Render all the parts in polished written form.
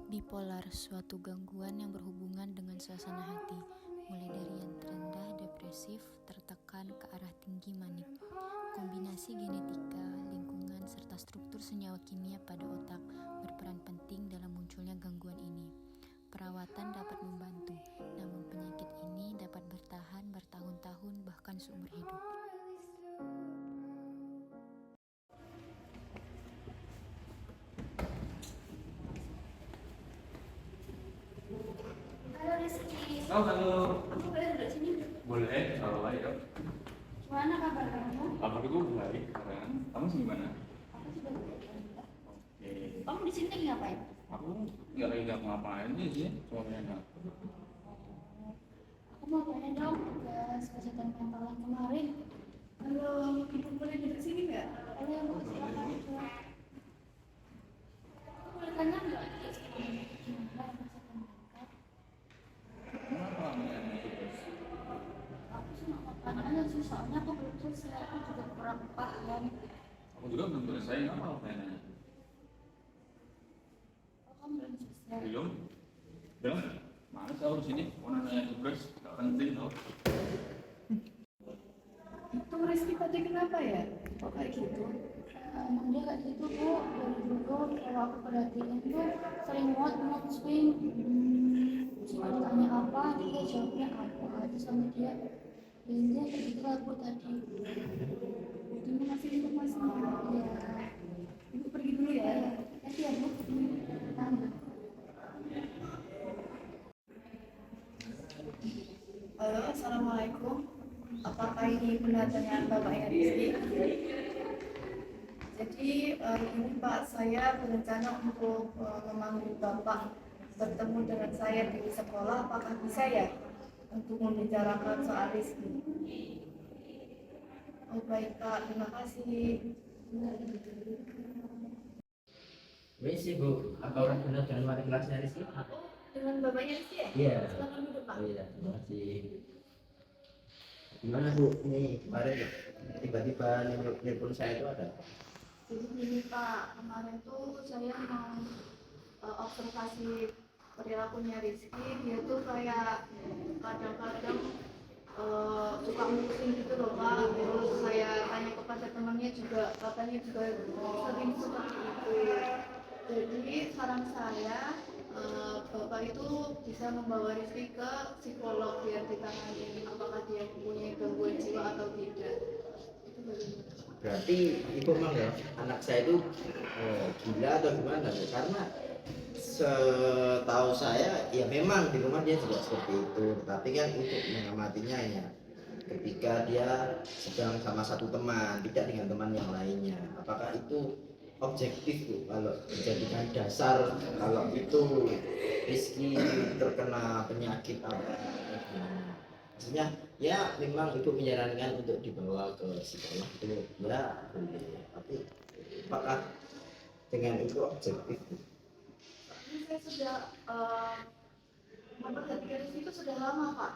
Bipolar, suatu gangguan yang berhubungan dengan suasana hati, mulai dari yang terendah, depresif, tertekan ke arah tinggi manik. Kombinasi genetika, lingkungan, serta struktur senyawa kimia pada otak berperan penting dalam munculnya gangguan ini. Perawatan dapat membantu, namun penyakit ini dapat bertahan bertahun-tahun bahkan seumur hidup. Halo Rizky. Oh, halo. Aku boleh duduk sini? Boleh, kalau ayo. Gimana kabar kamu? Kabarku baik sekarang. Kamu gimana? Aku juga baik. Oke. Kamu di sini lagi ngapain? Aku nggak ngapain sih, cuma main. Aku mau tanya dong tugas kesehatan mental yang kemarin. Kalau ibu boleh duduk sini nggak? Boleh, Bu. Silakan. Aku boleh tanya nggak? Gimana kesehatan mental? Kenapa main tugas? Aku cuma mau tanya aja sih, soalnya aku belum selesai. Aku juga kurang paham. Aku juga belum selesai, apa pertanyaannya? Oh, kamu belum selesai. Belum? Belum? Mana sih aku di sini? Mau nanya tugas, nggak penting tau. Itu Rizky tadi kenapa ya? Kok kayak gitu? Emang dia kayak gitu, Bu. Dari dulu kalau aku perhatiin tuh sering mood swing. Suka ditanya apa, dia jawabnya apa aja sama dia. Intinya kayak gitu lah, Bu, tadi. Terima kasih informasinya. Ya, Ibu pergi dulu ya. Nanti ya, Bu. Halo, Assalamualaikum. Apakah ini benar dengan Bapaknya Rizky? Jadi ini Pak, saya berencana untuk memanggil Bapak bertemu dengan saya di sekolah. Apakah bisa ya untuk membicarakan soal Rizky? Oh baik Pak, terima kasih. Misi Bu, apa orang benar dengan wali kelasnya Rizky? Dengan Bapaknya Rizky ya? Iya. Silakan duduk Pak. Oh iya, terima kasih. Gimana Bu, ini kemarin tiba-tiba nelpon saya itu ada? Jadi gini Pak, kemarin tuh saya mau observasi perilakunya Rizky. Dia tuh kayak kadang-kadang suka musim gitu loh Pak. Terus saya tanya kepada temannya juga, katanya juga sering seperti itu. Jadi saran saya, Bapak itu bisa membawa Rizky ke psikolog biar ditangani apakah dia mempunyai gangguan jiwa atau tidak. Itu bagaimana? Berarti Ibu memang ya, anak saya itu gila atau gimana Bu? Karena setahu saya ya memang di rumah dia juga seperti itu. Tapi kan untuk mengamatinya ya ketika dia sedang sama satu teman, tidak dengan teman yang lainnya. Apakah itu objektif Bu? Kalau dijadikan dasar kalau itu Rizky terkena penyakit apa? Maksudnya ya memang ibu menyarankan untuk dibawa ke psikolog itu ya boleh, tapi apakah dengan itu objektif? Ini saya sudah memperhatikan itu sudah lama Pak.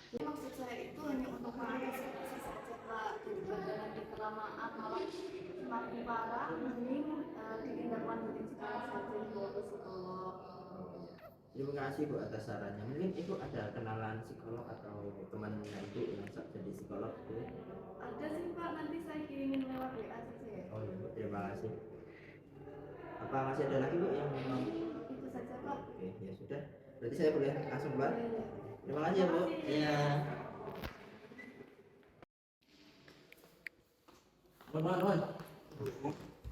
Jadi maksud saya itu hanya untuk mengantisipasi saja Pak. Jadi jangan di kelamaan malah semakin parah, mending ditindaklanjuti sekarang saja dibawa ke psikolog. Terima kasih Bu atas sarannya. Mungkin ibu ada kenalan psikolog atau temannya ibu yang jadi psikolog Bu? Ada sih Pak, nanti saya kirimin lewat WA saja ya. Oh iya Bu, terima kasih. Apa masih ada lagi Bu yang memang? Itu saja Pak. Oke ya sudah, berarti saya boleh langsung keluar. Iya. Terima kasih ya Bu. Iya. Mohon.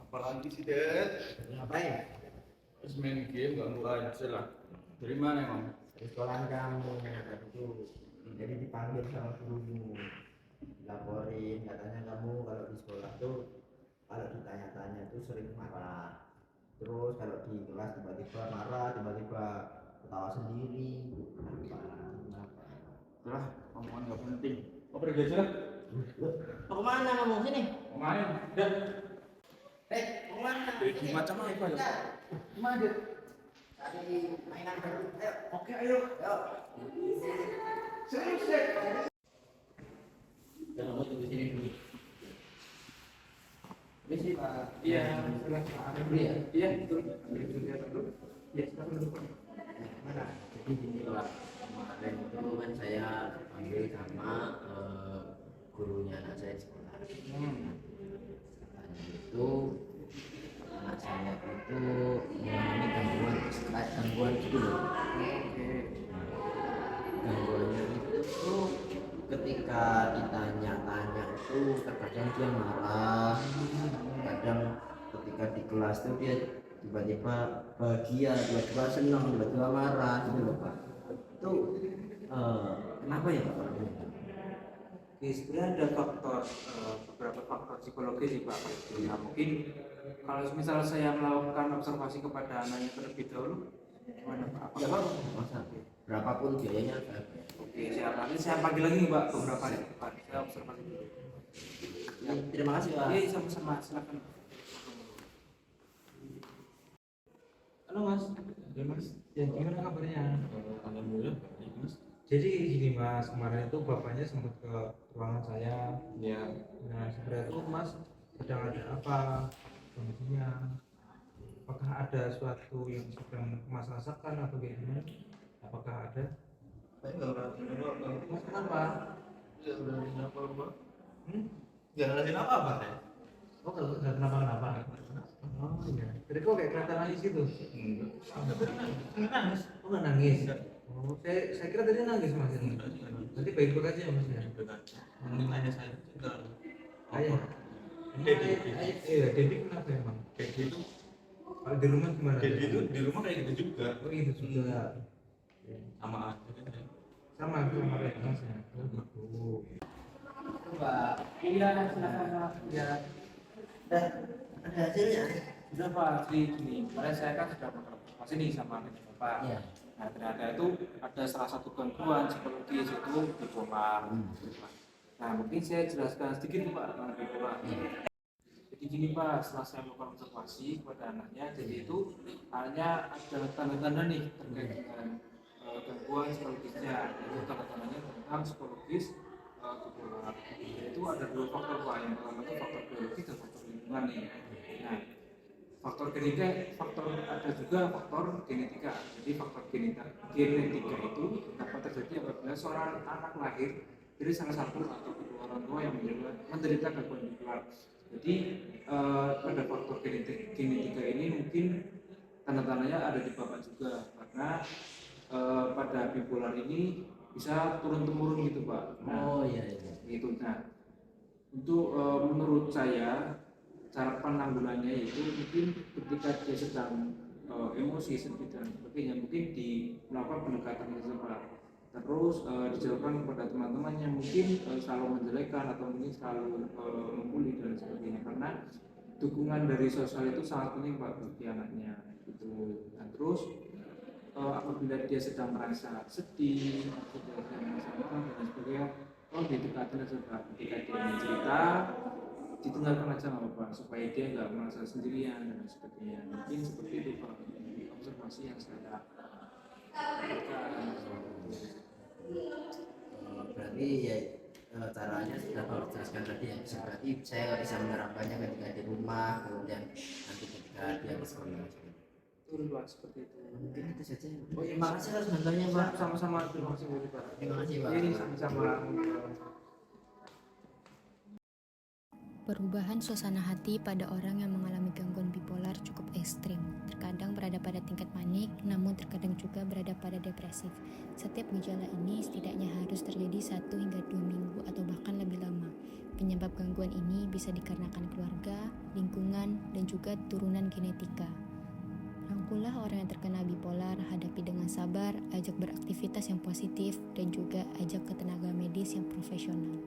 Apalagi sih, Dad? Ngapain? Terus main game, ganggu aja lah. Dari mana emang? Dari sekolahan kamu itu. Jadi dipanggil sama gurumu, laporin katanya kamu kalau di sekolah tuh kalau ditanya-tanya tuh sering marah. Terus kalau di kelas tiba-tiba marah, tiba-tiba ketawa sendiri. Kenapa? Udah, omongan nggak penting. Kau pergi aja lah. Mau kemana kamu? Sini. Mau main? Udah. Mau kemana? Jadi macam apa ya? Kemana dia? Tadi mainan baru. Ayo. Oke, ayo. Serius deh. Kamu tunggu sini dulu. Ini sih Pak. Iya, silakan. Dulu ya. Iya, betul. Ambil dulu. Ya, silakan duduk, Pak. Mana? Jadi gini Pak, kemarin itu kan saya panggil sama gurunya anak saya di sekolah. Katanya itu anak saya itu mengalami gangguan, kayak gangguan gitu loh. Oke. Gangguannya itu ketika ditanya-tanya itu terkadang dia marah, kadang ketika di kelas itu dia tiba-tiba bahagia, tiba-tiba senang, tiba-tiba marah gitu loh Pak. Itu kenapa ya Pak? Oke, sebenarnya ada faktor beberapa faktor psikologis sih Pak. Nah, mungkin kalau misal saya melakukan observasi kepada anaknya terlebih dahulu, gimana Pak? Ya Pak, masa berapapun biayanya saya bayar. Oke, siap. Nanti saya panggil lagi nih Pak beberapa hari ke depan. Saya observasi dulu. Ya. Terima kasih Pak. Iya, sama-sama. Silakan. Halo Mas. Ya Mas, ya gimana kabarnya? Alhamdulillah, baik Mas. Jadi gini Mas, kemarin itu bapaknya sempat ke ruangan saya. Ya, Nah sebenarnya itu Mas sedang ada apa kondisinya? Apakah ada sesuatu yang sedang Mas rasakan atau bagaimana? Apakah ada? Saya nggak ngerasain apa-apa. Mas kenapa? Nggak ngerasain apa-apa. Hmm? Nggak ngerasain apa-apa saya. Oh nggak kenapa-kenapa? Oh iya. Jadi kok kayak kelihatan nangis gitu? Enggak. Nggak nangis. Oh nggak nangis? Enggak. Oh saya kira tadi nangis Mas ini. Enggak sih, nggak nangis. Berarti baik-baik aja ya Mas ya? Enggak. Mungkin ayah saya enggak. Ayah. Dedi. Iya, Dedi kenapa emang? Kayak gitu. Kalau di rumah gimana? Dedi itu di rumah kayak gitu juga. Oh gitu juga. Sama aja kan ya. Sama kayak Mas ya. Oh gitu. Pak. Iya, silakan Pak. Ya. Dah, ada hasilnya. Sudah Pak, jadi gini, kemarin saya kan sudah berkonsultasi nih sama anak Bapak. Iya. Nah, ternyata itu ada salah satu gangguan psikologis itu bipolar. Nah, mungkin saya jelaskan sedikit nih, Pak tentang bipolar. Jadi gini Pak, setelah saya melakukan observasi kepada anaknya, jadi itu hanya ada tanda-tanda nih terkait dengan gangguan psikologisnya. Itu tanda-tandanya tentang psikologis bipolar. Yaitu ada dua faktor Pak. Yang pertama itu faktor biologis dan faktor lingkungan nih. Nah, faktor ada juga faktor genetika. Jadi faktor genetika itu dapat terjadi apabila seorang anak lahir dari salah satu atau kedua orang tua yang menderita gangguan bipolar. Jadi pada faktor genetika ini mungkin tanda-tandanya ada di bapak juga, karena pada bipolar ini bisa turun-temurun gitu Pak. Nah, Oh iya iya. gitu. Nah, untuk menurut saya cara penanggulangannya itu mungkin ketika dia sedang emosi sedih dan sebagainya, mungkin melakukan pendekatan tersebut. Terus dijauhkan kepada teman-temannya, mungkin selalu menjelekan atau mungkin selalu membuli dan sebagainya, karena dukungan dari sosial itu sangat penting Pak bagi anaknya gitu. Nah, terus apabila dia sedang merasa sedih atau dia sedang merasa marah dan sebagainya, didekatin aja Pak. Ketika dia mencerita, didengarkan aja nggak apa-apa supaya dia nggak merasa sendirian dan sebagainya. Mungkin seperti itu Pak observasi yang saya lakukan. Berarti ya caranya sudah Bapak jelaskan tadi ya. Berarti saya bisa menerapkannya ketika di rumah, kemudian nanti ketika dia ke sekolah. Betul Pak, seperti itu. Mungkin itu saja. Oh, terima kasih atas bantuannya Pak. Sama-sama, terima kasih Pak. Terima kasih Pak. Ini sama-sama. Perubahan suasana hati pada orang yang mengalami gangguan bipolar cukup ekstrim. Terkadang berada pada tingkat panik, namun terkadang juga berada pada depresif. Setiap gejala ini setidaknya harus terjadi 1 hingga 2 minggu atau bahkan lebih lama. Penyebab gangguan ini bisa dikarenakan keluarga, lingkungan, dan juga turunan genetika. Rangkulah orang yang terkena bipolar, hadapi dengan sabar, ajak beraktivitas yang positif, dan juga ajak ke tenaga medis yang profesional.